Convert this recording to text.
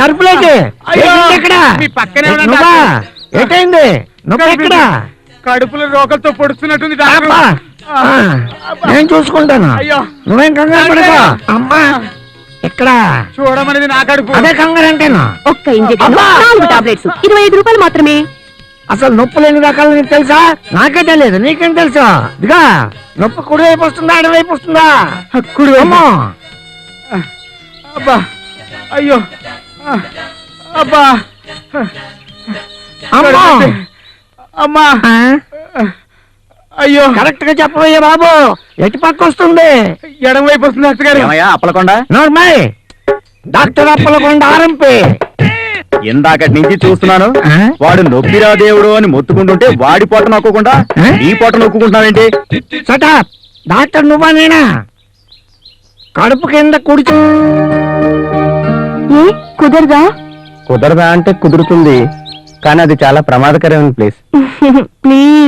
అరుపులేకి ఎక్కడ నువ్వా ఏటైంది నువ్వు ఎక్కడ కడుపులో రోగలతో పొడుస్తున్నట్టుంది అబ్బా, నేను చూసుకుంటాను నువ్వేం కంగారు పడకు అమ్మా ఎక్కడ చూడమనేది నా కడుపు అదే కంగారు అంటేను ఒక్క ఇంజెక్షన్ 4 టాబ్లెట్స్ 25 రూపాయలు మాత్రమే. అసలు నొప్పులు ఎన్ని రకాలు నీకు తెలుసా నాకే తెలియదు నీకేం తెలుసు ఇదిగా నొప్పి కుడి వైపు వస్తుందా ఎడ వైపు వస్తుందా కుడి అమ్మో అబ్బా అయ్యో అబ్బా అమ్మో అమ్మా ఆ? అయ్యో కరెక్ట్ గా చెప్పవయ్యా బాబు ఎటు పక్క వస్తుంది ఎడం వైపు వస్తుంది డాక్టర్ గారు. అప్పలకొండ నోర్మయ్ డాక్టర్ అప్పలకొండ ఆరంపి ఇందాకటి నుంచి చూస్తున్నాను ఆ? వాడు నొప్పిరా దేవుడు అని మొత్తుకుంటుంటే వాడి పొట్ట నొక్కకుండా ఆ? ఈ పొట్ట నొక్కుకుంటున్నావేంటి? సటాప్ డాక్టర్ నువ్వా నేనా కడుపు కింద కుడి ఏ కుదరదా? కుదరదా అంటే కుదురుతుంది కానీ అది చాలా ప్రమాదకరమైన ప్లేస్. ప్లీజ్